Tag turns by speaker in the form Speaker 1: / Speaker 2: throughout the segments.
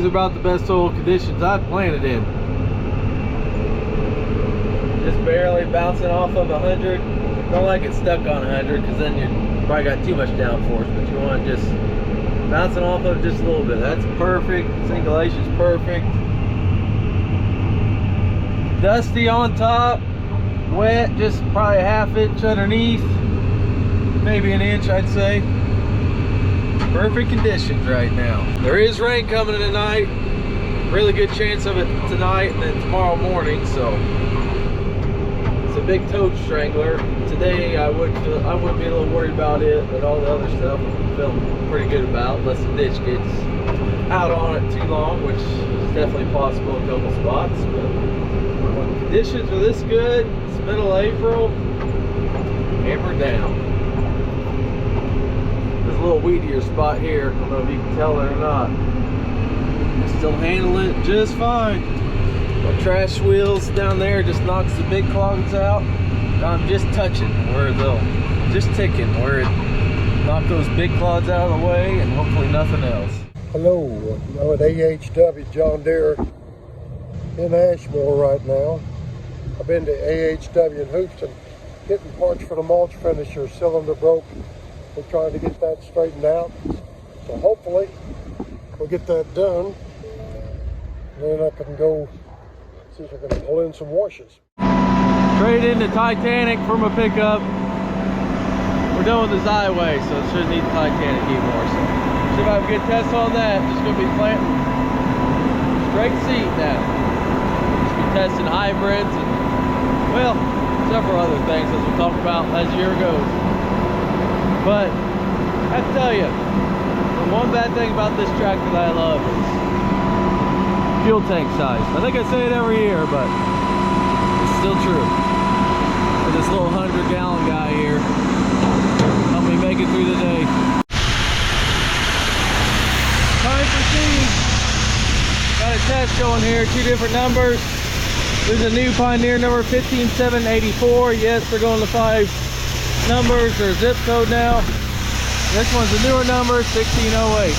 Speaker 1: are about the best soil conditions I've planted in. Just barely bouncing off of 100. Don't like it stuck on 100 because then you probably got too much downforce, but you want just bouncing off of just a little bit. That's perfect. Singulation's perfect. Dusty on top, wet, just probably a ½ inch underneath, maybe an inch, I'd say. Perfect conditions right now. There is rain coming in tonight. Really good chance of it tonight and then tomorrow morning, so it's a big toad strangler. Today I wouldn't be a little worried about it, but all the other stuff I'm feeling pretty good about, unless the ditch gets out on it too long, which is definitely possible in a couple spots. But when conditions are this good, it's middle of April, hammer down. There's a little weedier spot here. I don't know if you can tell it or not. Still handling it just fine. My trash wheels down there just knocks the big clogs out. I'm just touching where they'll, just ticking where it knock those big clods out of the way, and hopefully nothing else.
Speaker 2: Hello, I'm at AHW John Deere in Ashmore right now. I've been to AHW in Houston getting parts for the mulch finisher. Cylinder broke. We're trying to get that straightened out. So hopefully we'll get that done. Then I can go see if I can pull in some washes.
Speaker 1: Trade in the Titanic from a pickup. We're done with the Zyway, so it shouldn't need the Titanic anymore. So see if I have a good test on that. Just gonna be planting straight seed now. Just be testing hybrids and, well, several other things as we'll talk about as the year goes. But I have to tell you, the one bad thing about this tractor that I love is fuel tank size. I think I say it every year, but it's still true. For this little 100-gallon guy here, help me make it through the day. Time for seed. Got a test going here, 2 different numbers. There's a new Pioneer number 15784. Yes, they're going to 5 numbers or zip code now. This one's a newer number, 1608.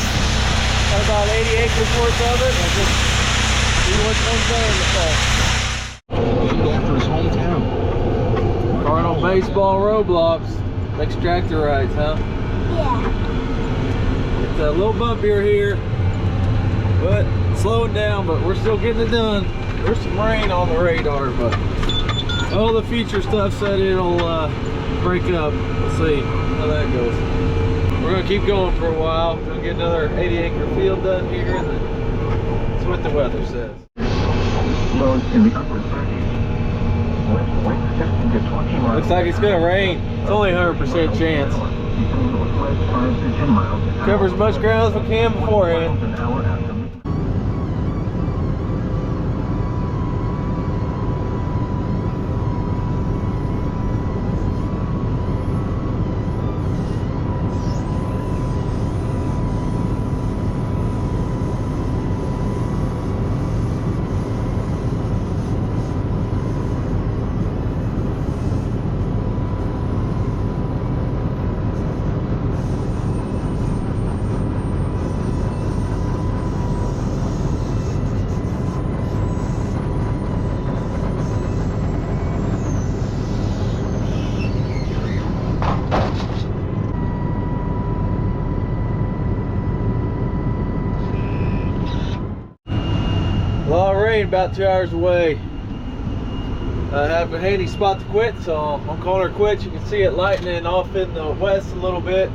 Speaker 1: Got about 80 acres worth of it. I'll just see which one's there in the fall.
Speaker 3: Named after his hometown.
Speaker 1: Cardinal baseball roadblocks. Makes tractor rides, huh?
Speaker 4: Yeah.
Speaker 1: It's a little bumpier here, but slowing down, but we're still getting it done. There's some rain on the radar, but all the future stuff said it'll break up. We'll see how that goes. We're gonna keep going for a while. We're gonna get another 80-acre field done here, and then that's what the weather says.
Speaker 3: Lows in the upper 30s. Wind 15 to 20 miles.
Speaker 1: Looks like it's gonna rain. It's only a 100% chance.
Speaker 3: Northwest 5 to 10 miles an hour.
Speaker 1: Cover as much ground as we can beforehand.
Speaker 3: An hour after.
Speaker 1: About 2 hours away. I have a handy spot to quit, so I'm calling her quits. You can see it lightening off in the west a little bit.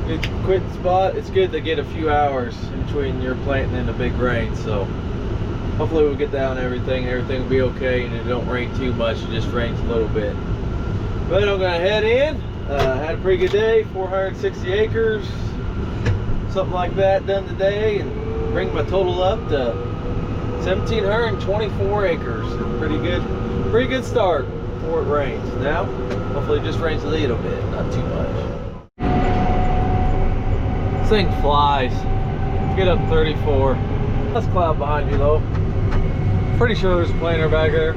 Speaker 1: Good quitting spot. It's good to get a few hours in between your planting and a big rain, so hopefully we'll get down everything will be okay, and it don't rain too much. It just rains a little bit. But I'm gonna head in. Had a pretty good day, 460 acres, something like that done today, and bring my total up to 1,724 acres. Pretty good start before it rains. Now, hopefully it just rains a little bit, not too much. This thing flies. Get up 34. That's cloud behind you though. Pretty sure there's a planer back there.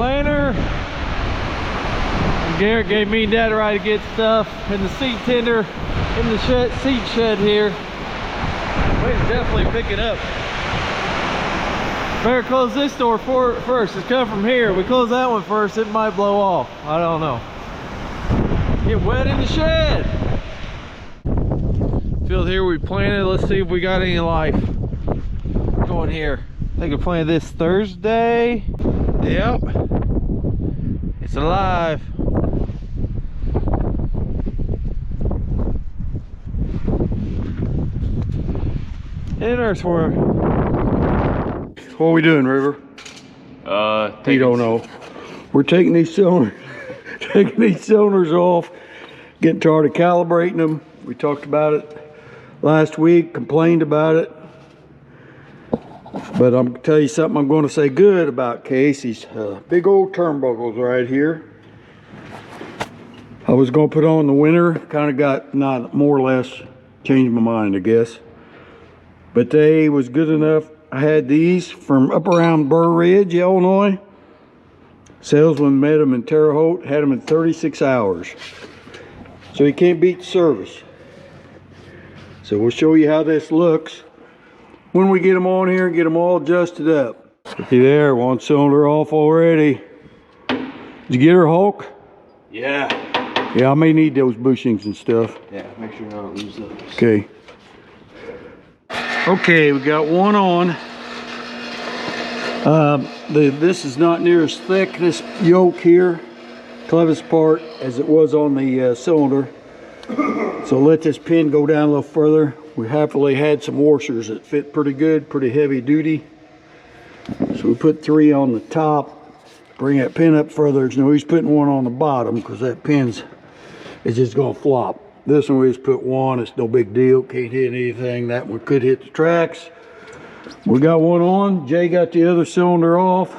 Speaker 1: planter. And Garrett gave me and Dad a ride to get stuff in the seat tender, in the seat shed here. Weight's definitely picking up. Better close this door first. It's coming from here. We close that one first, it might blow off. I don't know. Get wet in the shed. Field here we planted. Let's see if we got any life going here. I think I planted this Thursday. Yep. It's alive. And there's where. What are we doing, River?
Speaker 4: You don't know.
Speaker 2: We're taking these cylinders off, getting tired of calibrating them. We talked about it last week, complained about it. But I'm gonna tell you something I'm going to say good about Casey's big old turnbuckles right here. I was going to put on the winter, kind of got not more or less changed my mind, I guess. But they was good enough. I had these from up around Burr Ridge, Illinois. Salesman met them in Terre Haute, had them in 36 hours. So you can't beat the service. So we'll show you how this looks when we get them on here and get them all adjusted up. See there, one cylinder off already. Did you get her, Hulk?
Speaker 4: Yeah.
Speaker 2: Yeah, I may need those bushings and stuff.
Speaker 4: Yeah, make sure you don't lose those.
Speaker 2: Okay. Okay, we got one on. This is not near as thick, this yoke here, clevis part, as it was on the cylinder. So let this pin go down a little further. We happily had some washers that fit pretty good, pretty heavy duty. So we put 3 on the top. Bring that pin up further. There's no use putting one on the bottom because that pin's is just gonna flop. This one we just put 1, it's no big deal, can't hit anything. That one could hit the tracks. We got one on, Jay got the other cylinder off.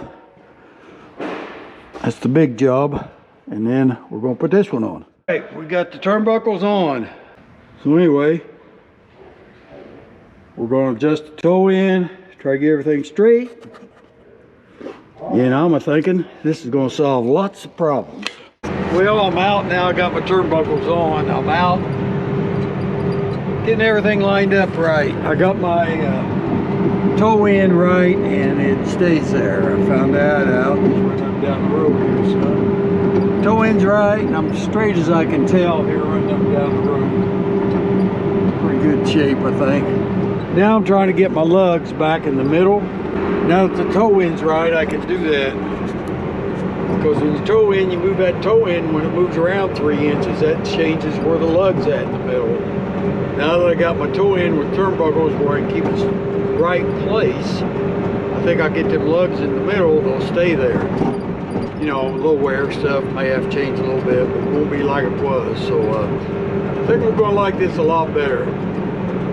Speaker 2: That's the big job. And then we're gonna put this one on. Hey, we got the turnbuckles on. So anyway, we're gonna adjust the toe in, try to get everything straight. And I'm thinking this is gonna solve lots of problems. Well, I'm out now. I got my turnbuckles on. I'm out getting everything lined up right. I got my toe in right and it stays there. I found that out just when I'm down the road here. So toe in's right and I'm straight as I can tell here running up down the road. Pretty good shape, I think. Now I'm trying to get my lugs back in the middle. Now that the toe in's right, I can do that. Because when you toe in, you move that toe in, when it moves around 3 inches, that changes where the lug's at in the middle. Now that I got my toe in with turnbuckles where I can keep it in the right place, I think I'll get them lugs in the middle, they'll stay there. You know, a little wear stuff may have changed a little bit, but it won't be like it was. So I think we're going to like this a lot better.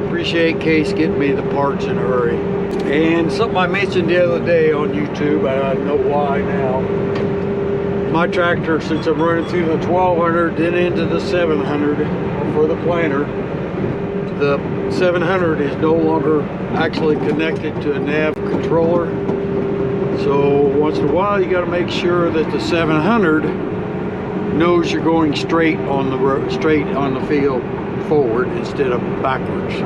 Speaker 2: Appreciate Case getting me the parts in a hurry. And something I mentioned the other day on YouTube, I don't know why now. My tractor, since I'm running through the 1200 then into the 700 for the planter, the 700 is no longer actually connected to a nav controller. So once in a while you got to make sure that the 700 knows you're going straight on the road, straight on the field forward instead of backwards.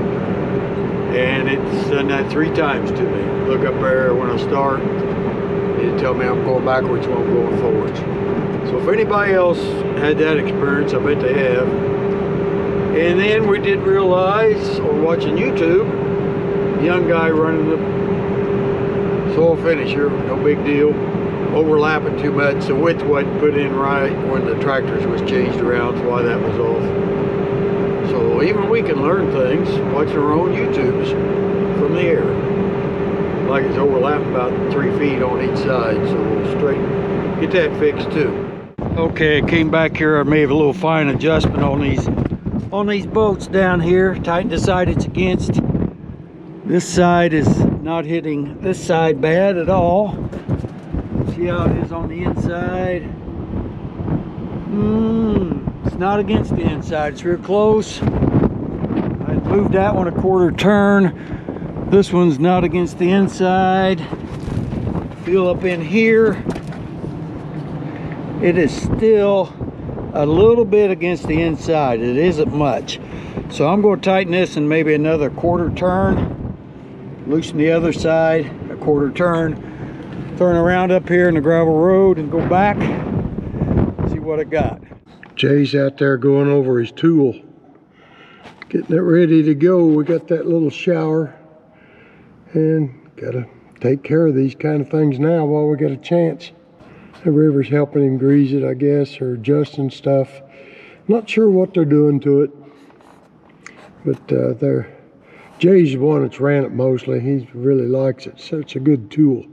Speaker 2: And it's done that 3 times to me. Look up there when I start, it'll tell me I'm going backwards when I'm going forwards. So if anybody else had that experience, I bet they have. And then we did realize, or watching YouTube, a young guy running the soil finisher, no big deal, overlapping too much. The width wasn't put in right when the tractors was changed around, that's why that was off. So even we can learn things watching our own YouTubes from the air. Like it's overlapped about 3 feet on each side, so we'll straighten, get that fixed too. Okay, I came back here. I made a little fine adjustment on these bolts down here. Tighten the side it's against. This side is not hitting this side bad at all. See how it is on the inside. It's not against the inside. It's real close. I moved that one a 1/4 turn. This one's not against the inside. Feel up in here.
Speaker 5: it is still a little bit against the inside. It isn't much. So I'm going to tighten this in maybe another quarter turn, loosen the other side, a quarter turn, turn around up here in the gravel road and go back, see what I got.
Speaker 2: Jay's out there going over his tool, getting it ready to go. We got that little shower and gotta take care of these kind of things now while we got a chance. The river's helping him grease it, I guess, or adjusting stuff. Not sure what they're doing to it, but Jay's the one that's ran it mostly. He really likes it, so it's a good tool.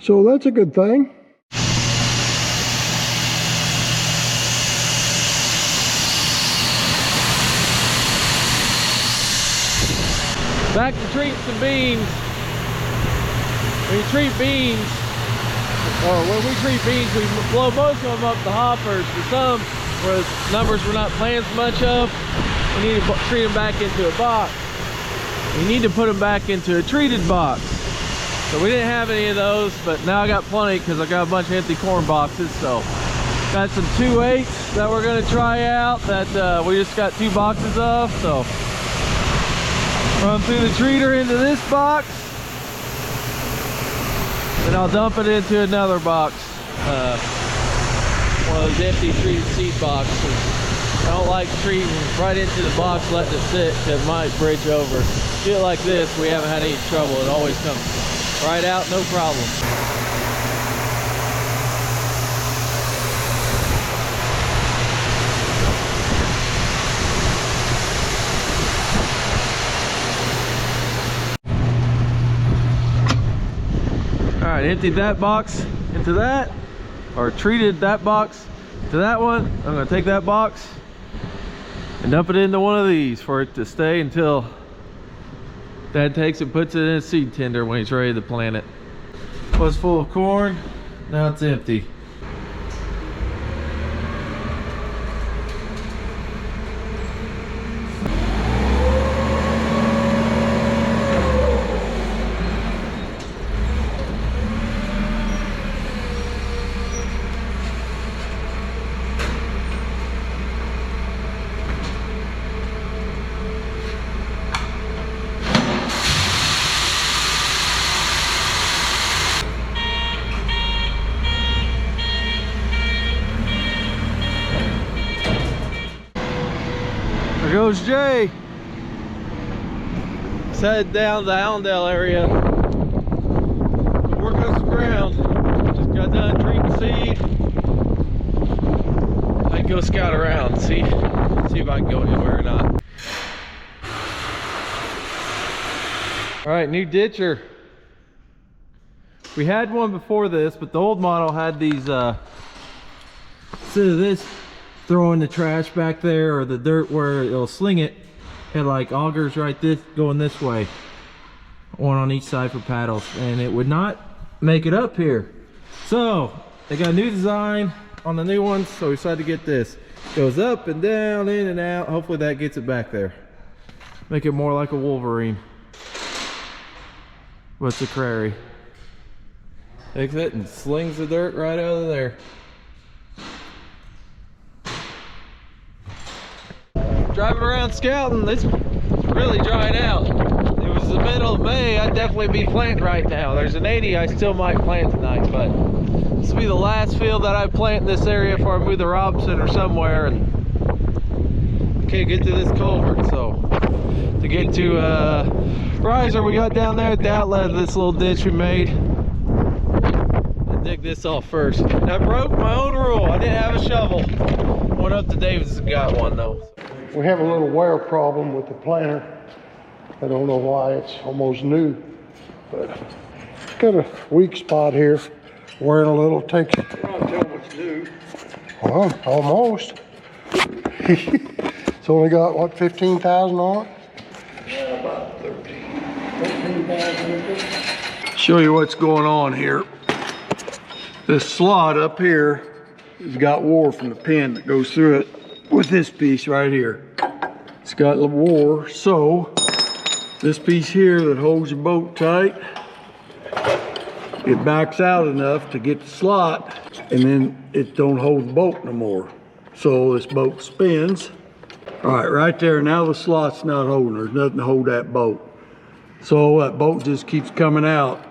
Speaker 2: So that's a good thing.
Speaker 1: Back to treating some beans. When you treat beans, or when we treat beans, we blow most of them up the hoppers. For some, where numbers we're not planting much of, we need to treat them back into a box. We need to put them back into a treated box. So we didn't have any of those, but now I got plenty because I got a bunch of empty corn boxes. So got some 2/8 that we're gonna try out that we just got 2 boxes of. So run through the treater into this box, then I'll dump it into another box, one of those empty treated seed boxes. I don't like treating right into the box, letting it sit, because it might bridge over. Shit like this, we haven't had any trouble. It always comes right out, no problem. All right, emptied that box into that, or treated that box to that one. I'm gonna take that box and dump it into one of these for it to stay until Dad takes it, puts it in a seed tender when he's ready to plant it. Was full of corn, now it's empty. There goes Jay. Let's head down the Allendale area. Work on some ground. Just got done treating seed. I can go scout around, see if I can go anywhere or not. All right, new ditcher. We had one before this, but the old model had these, instead of this, throwing the trash back there or the dirt where it'll sling it, had like augers right this going this way, one on each side for paddles, and it would not make it up here. So they got a new design on the new ones, so we decided to get this. Goes up and down, in and out. Hopefully that gets it back there, make it more like a Wolverine. What's a prairie? Takes it and slings the dirt right out of there. Driving around scouting, it's really drying out. It was the middle of May, I'd definitely be planting right now. There's an 80 I still might plant tonight, but this will be the last field that I plant in this area before I move to Robinson or somewhere and can't get to this culvert. So to get to riser we got down there at the outlet of this little ditch we made, and dig this off first. And I broke my own rule. I didn't have a shovel. Went up to Davis and got one though.
Speaker 2: We have a little wear problem with the planter. I don't know why, it's almost new, but got a weak spot here. Wearing a little, takes. I'll tell what's new. Well, almost. It's only got what, 15,000 on it?
Speaker 5: Yeah, about 13,000. Show you what's going on here. This slot up here has got wore from the pin that goes through it with this piece right here. It's got the wore, so this piece here that holds your boat tight it backs out enough to get the slot, and then it don't hold the boat no more. So this boat spins. All right, right there, now the slot's not holding. There's nothing to hold that boat. So that boat just keeps coming out.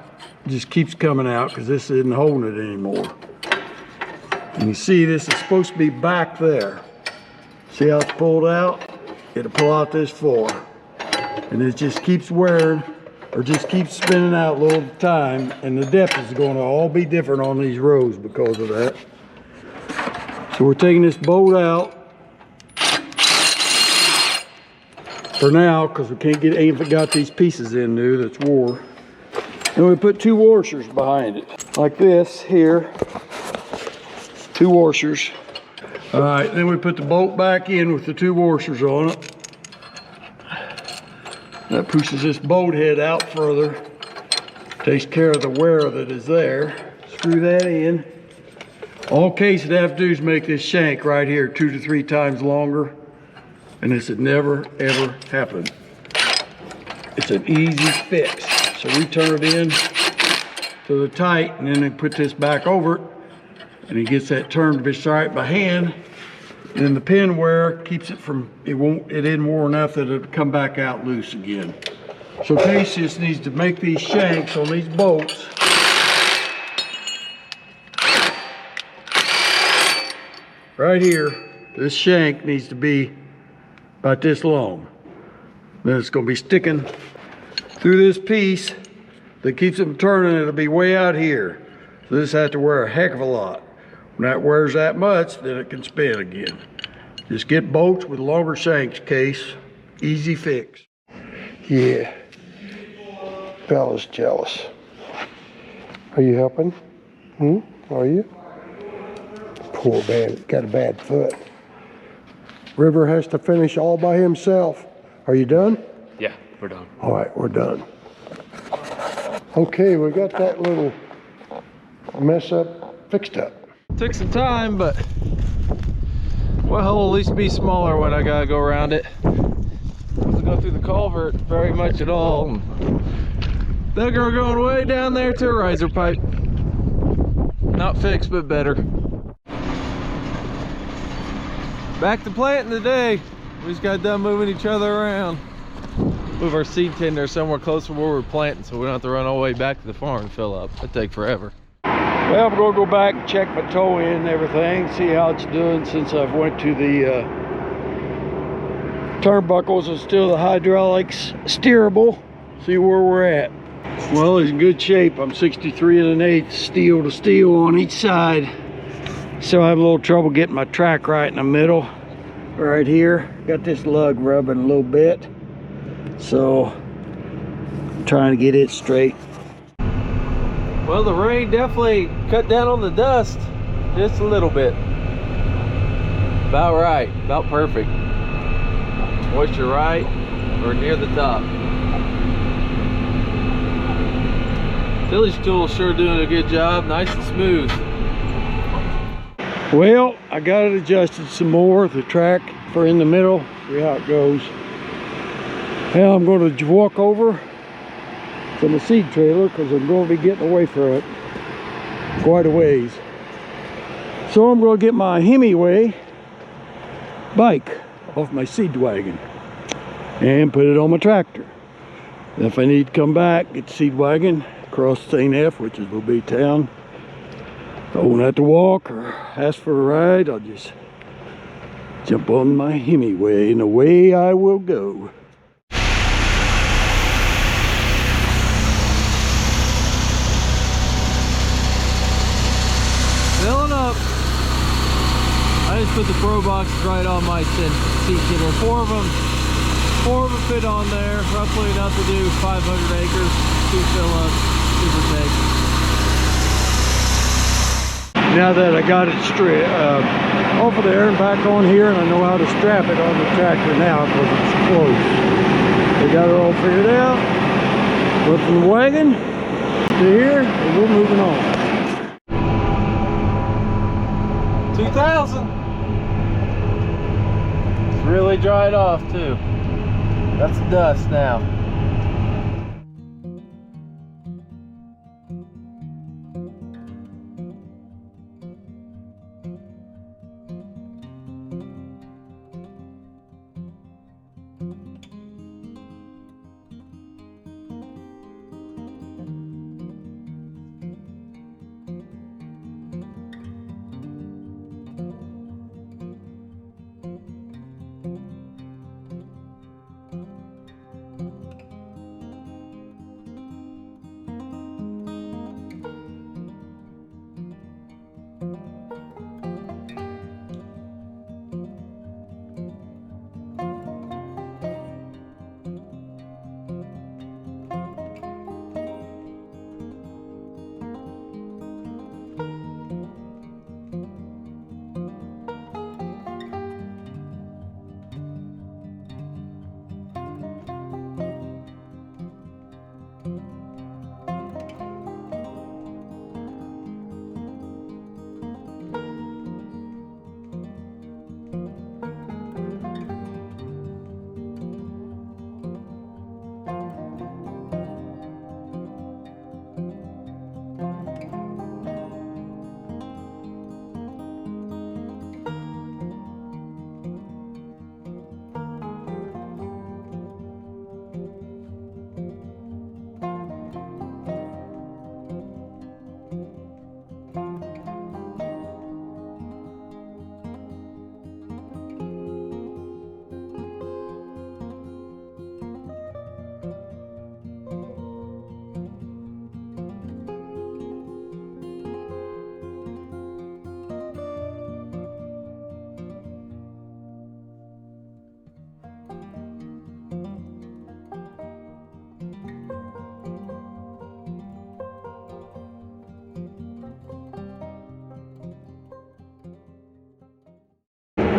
Speaker 5: Just keeps coming out because this isn't holding it anymore. And you see this is supposed to be back there. See how it's pulled out? It'll pull out this far. And it just keeps wearing, or just keeps spinning out a little at a time, and the depth is going to all be different on these rows because of that. So we're taking this boat out for now because we can't get, ain't got these pieces in new that's wore. And we put 2 washers behind it, like this here, 2 washers. All right, then we put the boat back in with the 2 washers on it. That pushes this boat head out further, takes care of the wear that is there. Screw that in. All case it have to do is make this shank right here 2 to 3 times longer, and this had never ever happened. It's an easy fix. So we turn it in to the tight, and then they put this back over it, and it gets that turned just right by hand. And then the pin wear keeps it from, it isn't worn enough that it'll come back out loose again. So Case just needs to make these shanks on these boats right here. This shank needs to be about this long. Then it's going to be sticking through this piece that keeps it from turning. It'll be way out here. So this has to wear a heck of a lot. When that wears that much, then it can spin again. Just get boats with longer shanks, Case. Easy fix.
Speaker 2: Yeah. Bella's jealous. Are you helping? Are you? Poor man, got a bad foot. River has to finish all by himself. Are you done?
Speaker 4: Yeah, we're done.
Speaker 2: All right, we're done. Okay, we got that little mess up fixed up.
Speaker 1: Took some time, but well, it'll at least be smaller when I gotta go around it. Doesn't go through the culvert very much at all. Then we're going way down there to a riser pipe. Not fixed, but better. Back to planting today. We just got done moving each other around. Move our seed tender somewhere close to where we're planting so we don't have to run all the way back to the farm and fill up. That'd take forever.
Speaker 5: Well, I'm going to go back and check my toe in and everything, see how it's doing since I've went to the turnbuckles and still the hydraulics steerable. See where we're at. Well, it's in good shape. I'm 63 1/8 steel to steel on each side. So I have a little trouble getting my track right in the middle. Right here, got this lug rubbing a little bit. So I'm trying to get it straight.
Speaker 1: Well, the rain definitely cut down on the dust just a little bit. About right, about perfect. Moisture right or near the top. Tillage tool sure doing a good job, nice and smooth.
Speaker 5: Well, I got it adjusted some more, the track for in the middle. See how it goes. Now I'm going to walk over to the seed trailer because I'm going to be getting away from it quite a ways. So I'm going to get my Hemingway bike off my seed wagon and put it on my tractor. And if I need to come back, get the seed wagon, cross St. F, which is a little big town. I won't have to walk or ask for a ride. I'll just jump on my Hemingway and away I will go.
Speaker 1: Filling up. I just put the Pro boxes right on my seed tiller. Four of them fit on there, roughly enough to do 500 acres, 2 fill up, give or take.
Speaker 5: Now that I got it straight off of there and back on here, and I know how to strap it on the tractor now because it's close. We got it all figured out. Went from the wagon to here, and we're moving on.
Speaker 1: 2,000. It's really dried off too. That's dust now.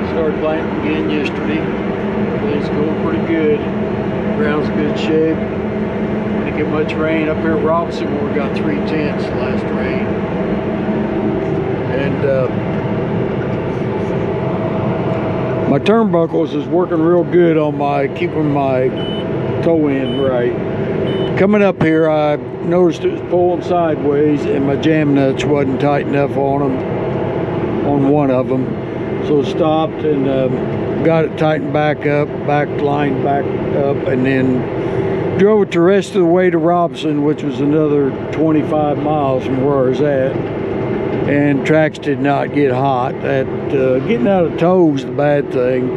Speaker 5: Started planting again yesterday. Everything's going pretty good. Ground's good shape. Didn't get much rain up here at Robinson where we got 3/10 last rain. And my turnbuckles is working real good on keeping my toe end right. Coming up here, I noticed it was pulling sideways and my jam nuts wasn't tight enough on them, on one of them. So stopped and got it tightened back up, lined back up, and then drove it the rest of the way to Robinson, which was another 25 miles from where I was at. And tracks did not get hot. Getting out of toes is the bad thing.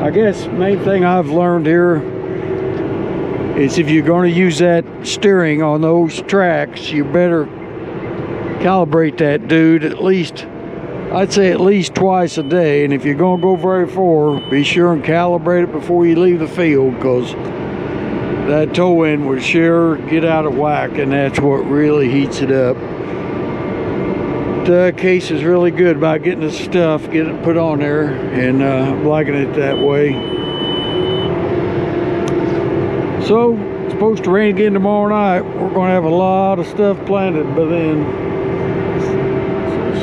Speaker 5: I guess main thing I've learned here is if you're going to use that steering on those tracks, you better calibrate that dude at least, I'd say at least twice a day. And if you're going to go very far, be sure and calibrate it before you leave the field, because that toe end will sure get out of whack, and that's what really heats it up. The case is really good about getting the stuff, getting it put on there, and I'm liking it that way. So, it's supposed to rain again tomorrow night. We're going to have a lot of stuff planted by then.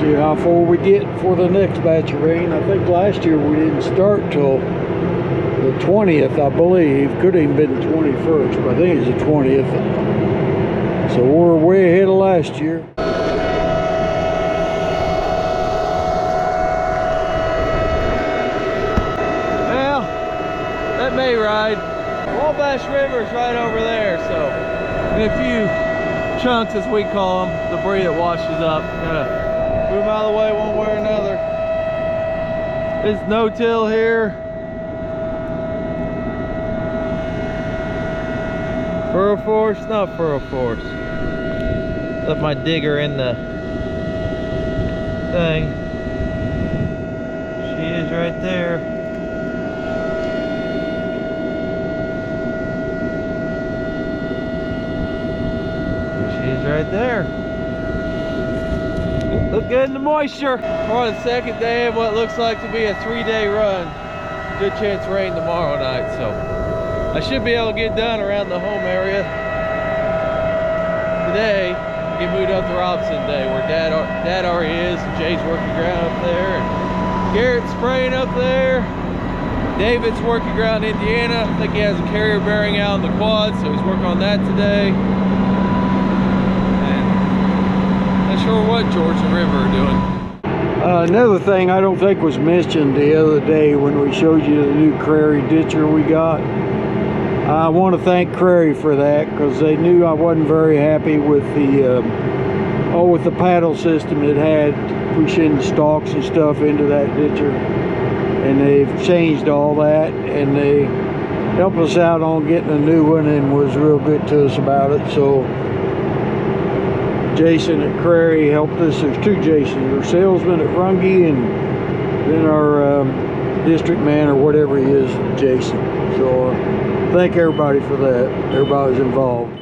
Speaker 5: See how far we get for the next batch of rain. I think last year we didn't start till the 20th, I believe. Could have even been the 21st, but I think it's the 20th. So we're way ahead of last year.
Speaker 1: Well, that may ride. Wabash River's right over there, so in a few chunks, as we call them, debris that washes up. Move them out of the way one way or another. It's no-till here. Furrow force, not furrow force. Left my digger in the thing. She is right there. She is right there. Look good in the moisture. We're on the second day of what looks like to be a 3-day run. Good chance of rain tomorrow night, so I should be able to get done around the home area today. Get moved up to Robinson Day, where Dad already is, and Jay's working ground up there, and Garrett's spraying up there. David's working ground in Indiana. I think he has a carrier bearing out on the quad, so he's working on that today. Not sure what George and River are doing.
Speaker 5: Another thing I don't think was mentioned the other day when we showed you the new Crary ditcher we got. I want to thank Crary for that, because they knew I wasn't very happy with the with the paddle system it had, pushing stalks and stuff into that ditcher. And they've changed all that, and they helped us out on getting a new one and was real good to us about it. So Jason at Crary helped us. There's two Jasons, our salesman at Runge, and then our district man or whatever he is, Jason. So thank everybody for that. Everybody's involved.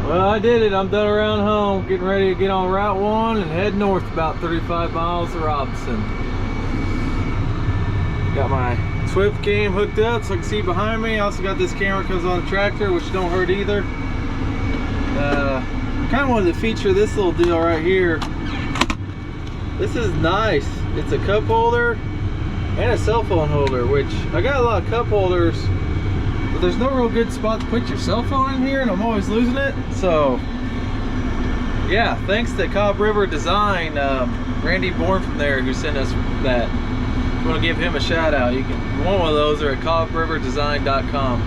Speaker 1: Well, I did it. I'm done around home, getting ready to get on Route 1 and head north about 35 miles to Robinson. Got my Swift cam hooked up so I can see behind me. I also got this camera that comes on the tractor, which don't hurt either. Kind of wanted to feature this little deal right here. This is nice. It's a cup holder and a cell phone holder, which I got a lot of cup holders, but there's no real good spot to put your cell phone in here, and I'm always losing it. So yeah, thanks to Cobb River Design, Randy Bourne from there, who sent us that. I want to give him a shout out. You can want one of those, or at cobbriverdesign.com.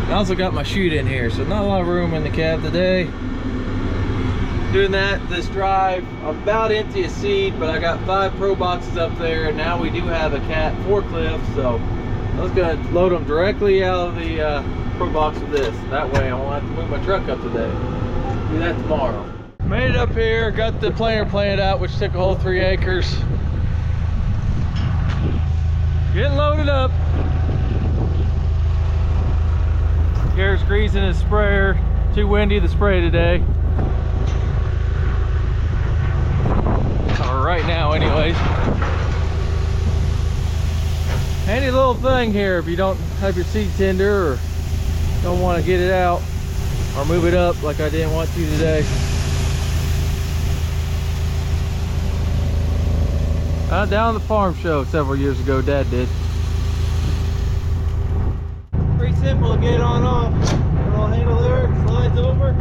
Speaker 1: I also got my chute in here, so not a lot of room in the cab today. doing that this drive. I'm about empty of seed, but I got 5 Pro boxes up there, and now we do have a Cat forklift, so I was gonna load them directly out of the Pro box with this. That way I won't have to move my truck up today. Do that tomorrow. Made it up here, got the planter planted out, which took a whole 3 acres. Getting loaded up. Garrett's greasing his sprayer. Too windy to spray today. Or right now anyways. Handy little thing here if you don't have your seed tender or don't want to get it out or move it up like I didn't want to today. Down at the farm show several years ago, Dad did. Pretty simple to get on off. Little handle there, it slides over.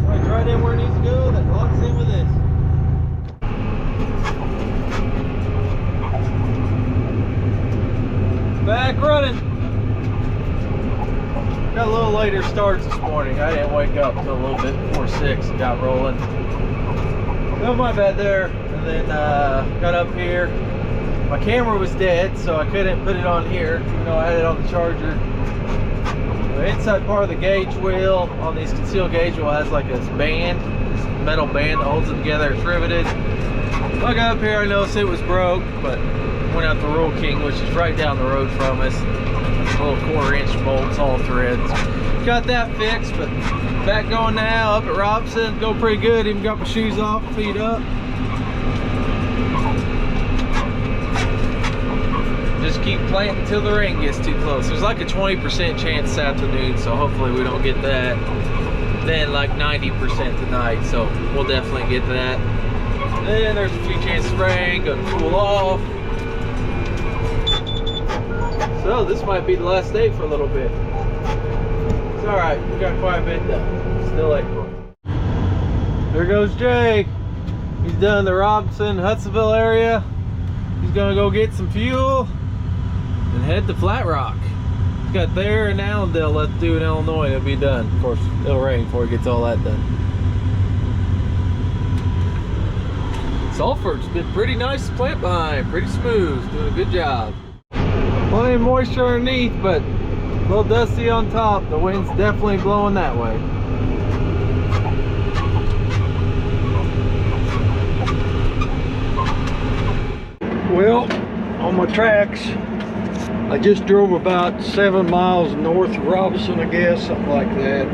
Speaker 1: Slides right in where it needs to go, that locks in with this. Back running. Got a little later starts this morning. I didn't wake up until a little bit before 6 and got rolling. No, my bad there. And then got up here. My camera was dead, so I couldn't put it on here, even though I had it on the charger. The inside part of the gauge wheel on these concealed gauge wheel has like this band, this metal band that holds it together. It's riveted. I got up here, I noticed it was broke, but went out to Royal King, which is right down the road from us. Little 1/4-inch bolts, all threads. Got that fixed, but back going now up at Robson. Go pretty good. Even got my shoes off, feet up. Just keep planting until the rain gets too close. There's like a 20% chance this afternoon, so hopefully we don't get that. Then like 90% tonight, so we'll definitely get that. Then there's a few chances of rain, gonna cool off. So this might be the last day for a little bit. It's all right, we got quite a bit done. Still April. There goes Jay. He's done the Robinson, Hudsonville area. He's gonna go get some fuel and head to Flat Rock. He's got there and Allendale left to do in Illinois. It'll be done. Of course, it'll rain before he gets all that done. Sulphur's been pretty nice to plant behind. Pretty smooth. Doing a good job. Plenty of moisture underneath, but a little dusty on top. The wind's definitely blowing that way.
Speaker 5: Well, on my tracks, I just drove about 7 miles north of Robinson, I guess, something like that.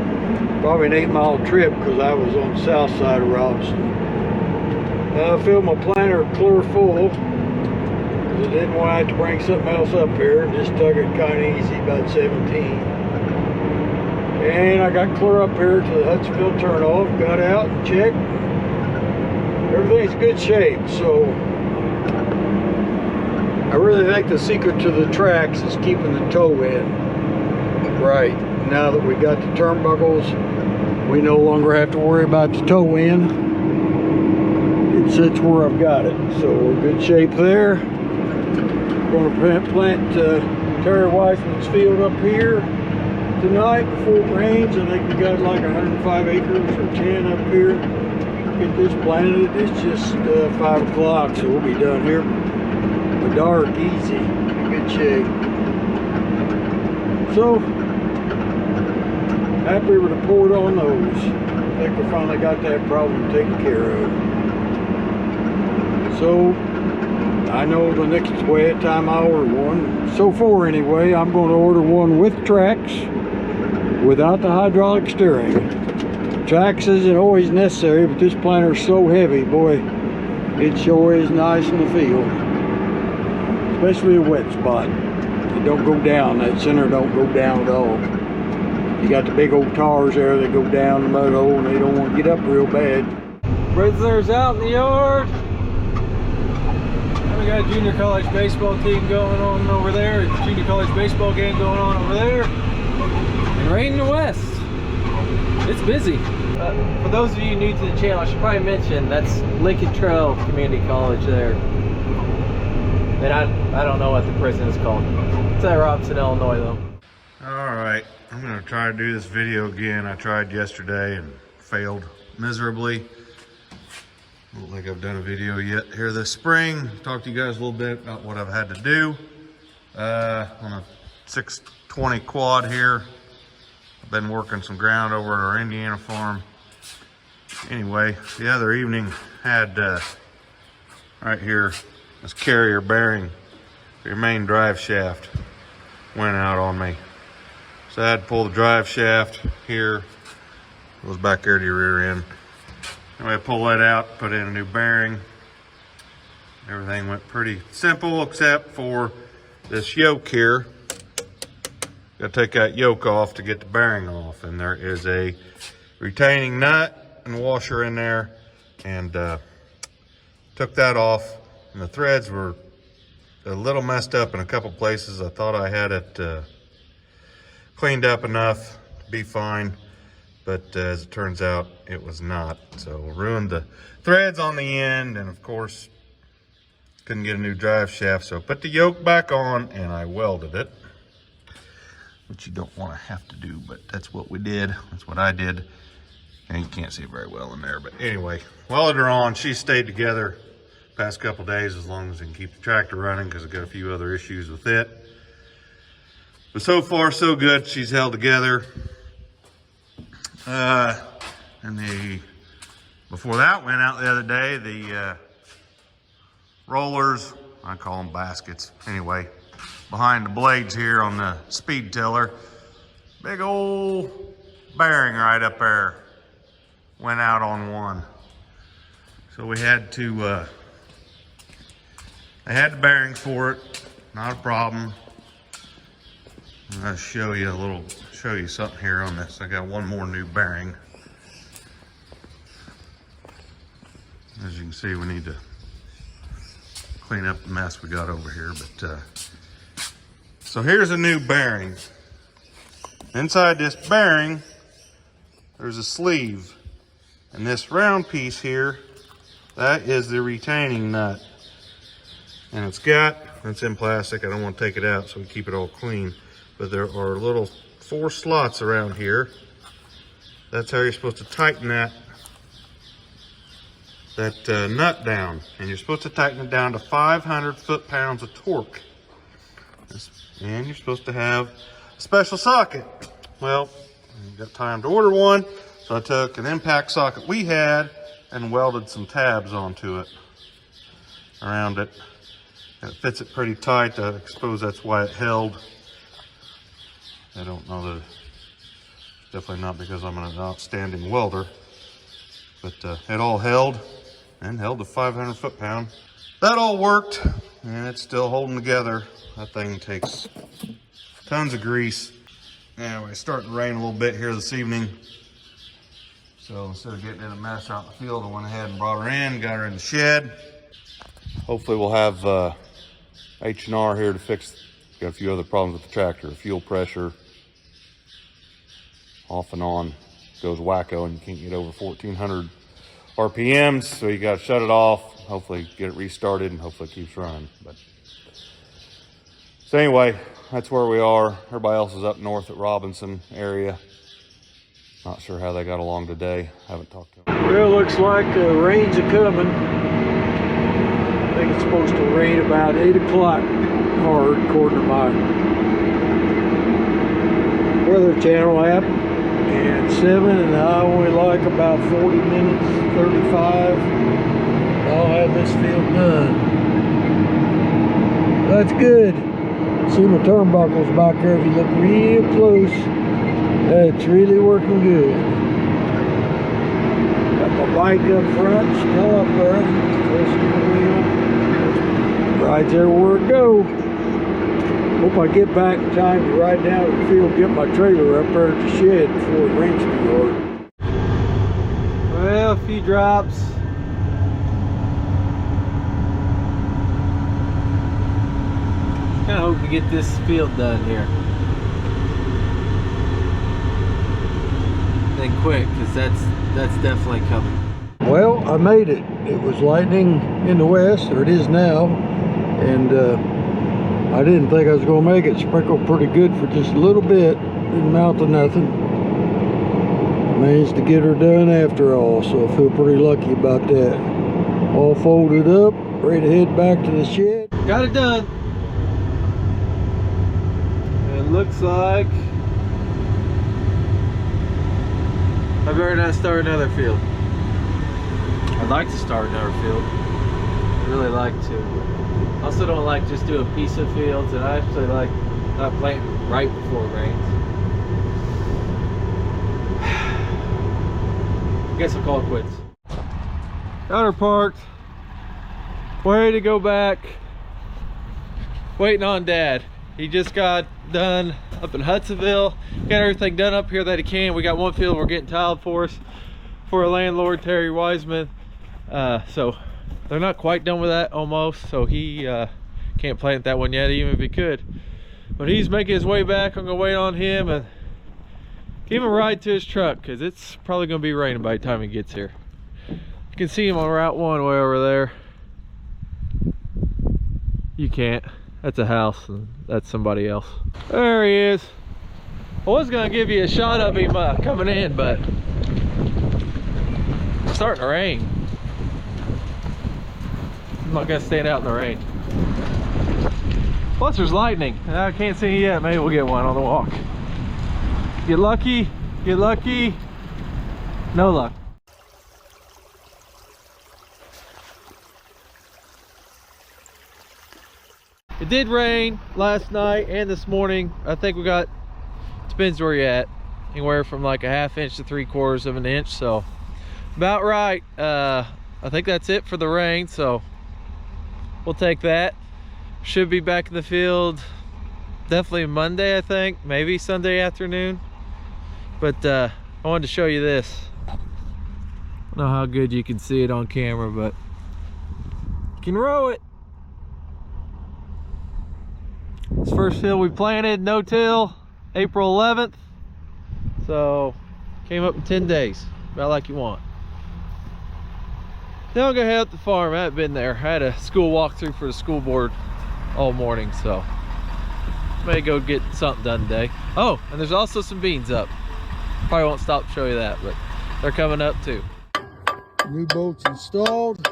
Speaker 5: Probably an 8-mile trip because I was on the south side of Robinson. I filled my planter clear full because I didn't want to have to bring something else up here. Just took it kind of easy, about 17. And I got clear up here to the Hudsonville turnoff, got out and checked. Everything's good shape, so I really think the secret to the tracks is keeping the toe in right. Now that we got the turnbuckles, we no longer have to worry about the toe in. It sits where I've got it, so we're in good shape there. Going to plant Terry Weissman's field up here tonight before it rains. I think we got like 105 acres or 10 up here. Get this planted. It's just 5 o'clock, so we'll be done here. Dark, easy, good shape. So happy with the report on those. I think we finally got that problem taken care of. So I know the next time I order one, so far anyway, I'm going to order one with tracks without the hydraulic steering. Tracks isn't always necessary, but this planter's so heavy, boy, it sure is nice in the field. Especially a wet spot. It don't go down. That center don't go down at all. You got the big old tars there that go down the mud hole and they don't want to get up real bad.
Speaker 1: Rizzler's out in the yard. And we got a junior college baseball team going on over there. A junior college baseball game going on over there. And rain in the west. It's busy. For those of you new to the channel, I should probably mention that's Lincoln Trail Community College there. And I don't know what the prison is called. It's at Robinson, Illinois though.
Speaker 6: All right, I'm gonna try to do this video again. I tried yesterday and failed miserably. I don't think I've done a video yet here this spring. Talk to you guys a little bit about what I've had to do. On a 620 quad here. I've been working some ground over at our Indiana farm. Anyway, the other evening had right here, this carrier bearing for your main drive shaft went out on me. So I had to pull the drive shaft here. It goes back there to your rear end. Anyway, I pull that out, put in a new bearing. Everything went pretty simple except for this yoke here. Got to take that yoke off to get the bearing off, and there is a retaining nut and washer in there, and took that off, and the threads were a little messed up in a couple places. I thought I had it cleaned up enough to be fine, but as it turns out, it was not. So ruined the threads on the end, and of course, couldn't get a new drive shaft. So I put the yoke back on and I welded it, which you don't want to have to do, but that's what we did. That's what I did. And you can't see it very well in there, but anyway, welded her on. She stayed together past couple days as long as I can keep the tractor running, because I've got a few other issues with it. But so far, so good. She's held together. Before that went out the other day, the rollers, I call them baskets. Anyway, behind the blades here on the speed tiller, big old bearing right up there went out on one. So we had to, I had the bearings for it, not a problem. I'm gonna show you something here on this. I got one more new bearing. As you can see, we need to clean up the mess we got over here, but so here's a new bearing. Inside this bearing, there's a sleeve, and this round piece here, that is the retaining nut, and it's in plastic. I don't want to take it out, so we keep it all clean, but there are little 4 slots around here. That's how you're supposed to tighten that nut down, and you're supposed to tighten it down to 500 foot-pounds of torque. And you're supposed to have a special socket. Well, I got time to order one, so I took an impact socket we had and welded some tabs onto it, around it. And it fits it pretty tight. I suppose that's why it held. I don't know that, definitely not because I'm an outstanding welder, but it all held, and held to 500 foot-pound. That all worked, and it's still holding together. That thing takes tons of grease. Anyway, it's starting to rain a little bit here this evening. So instead of getting in a mess out in the field, I went ahead and brought her in, got her in the shed. Hopefully we'll have H&R here to fix, got a few other problems with the tractor. Fuel pressure, off and on, goes wacko, and you can't get over 1400 RPMs, so you got to shut it off, hopefully get it restarted, and hopefully it keeps running. But so anyway, that's where we are. Everybody else is up north at Robinson area. Not sure how they got along today. Haven't talked to them.
Speaker 5: Well, looks like rain's a-coming. I think it's supposed to rain about 8 o'clock hard, according to my Weather Channel app. And 7, and I only like about 40 minutes, 35. I'll have this field done. That's good. See my turnbuckles back there if you look real close. It's really working good. Got my bike up front, still up there. Close to the wheel. Rides everywhere it goes. Hope I get back in time to ride down to the field, get my trailer up there at the shed before it rains too hard.
Speaker 1: Well, a few drops. Kind of hope to get this field done here. Then quick, because that's definitely coming.
Speaker 5: Well, I made it. It was lightning in the west, or it is now, and I didn't think I was going to make it. Sprinkled pretty good for just a little bit. Didn't amount to nothing. Managed to get her done after all, so I feel pretty lucky about that. All folded up, ready to head back to the shed.
Speaker 1: Got it done. It looks like I better not start another field. I'd like to start another field. I really like to. Also don't like just do a piece of fields, and I actually like not planting right before it rains. I guess I'll call it quits. Got her parked. Ready to go back. Waiting on Dad. He just got done up in Hudsonville. Got everything done up here that he can. We got one field we're getting tiled for us for a landlord, Terry Wiseman. So they're not quite done with that, almost. So he can't plant that one yet, even if he could. But he's making his way back. I'm gonna wait on him and give him a ride to his truck, because it's probably gonna be raining by the time he gets here. You can see him on Route 1 way over there. You can't. That's a house, and that's somebody else. There he is. I was gonna give you a shot of him coming in, but it's starting to rain. I'm not gonna stand out in the rain. Plus there's lightning. I can't see yet. Maybe we'll get one on the walk. Get lucky, get lucky. No luck. It did rain last night and this morning. I think we got, depends where you're at, anywhere from like a 1/2 inch to 3/4 of an inch, so about right. I think that's it for the rain, so we'll take that. Should be back in the field definitely Monday, I think, maybe Sunday afternoon. But I wanted to show you this. I don't know how good you can see it on camera, but you can row it. This first field we planted, no-till, April 11th. So, came up in 10 days, about like you want. Now I'm gonna head up the farm. I haven't been there. I had a school walkthrough for the school board all morning, so may go get something done today. Oh, and there's also some beans up. Probably won't stop to show you that, but they're coming up too.
Speaker 5: New bolts installed.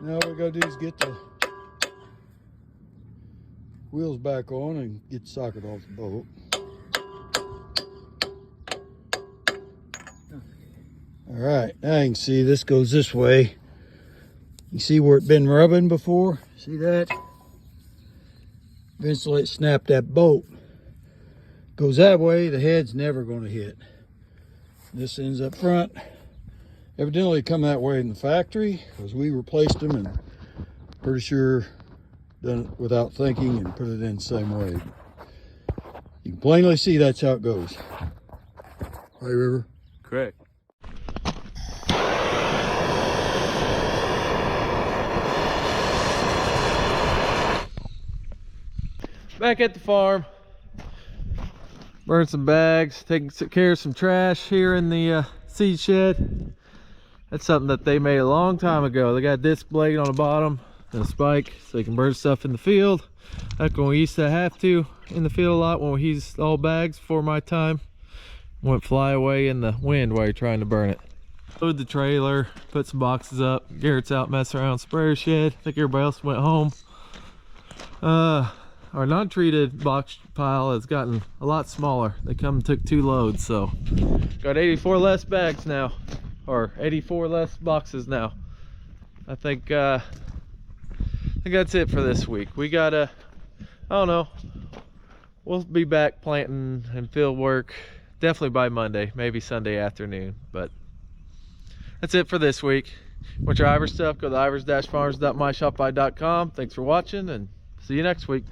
Speaker 5: Now what we gotta do is get the wheels back on and get the socket off the bolt. All right, now you can see this goes this way. You see where it's been rubbing before? See that? Eventually it snapped that bolt. Goes that way, the head's never going to hit. This ends up front. Evidently come that way in the factory, because we replaced them and pretty sure done it without thinking and put it in the same way. You can plainly see that's how it goes. Right, River?
Speaker 1: Correct. Back at the farm, burned some bags, taking care of some trash here in the seed shed. That's something that they made a long time ago. They got a disc blade on the bottom and a spike so you can burn stuff in the field. Like when we used to have to in the field a lot when we used all bags before my time. Went fly away in the wind while you're trying to burn it. Load the trailer, put some boxes up. Garrett's out messing around sprayer shed. I think everybody else went home. Our non-treated box pile has gotten a lot smaller. They come and took 2 loads, so got 84 less bags now, or 84 less boxes now. I think that's it for this week. We gotta, I don't know, we'll be back planting and field work definitely by Monday, maybe Sunday afternoon, but that's it for this week. Want your Ivers stuff, go to ivers-farms.myshopify.com. Thanks for watching, and see you next week.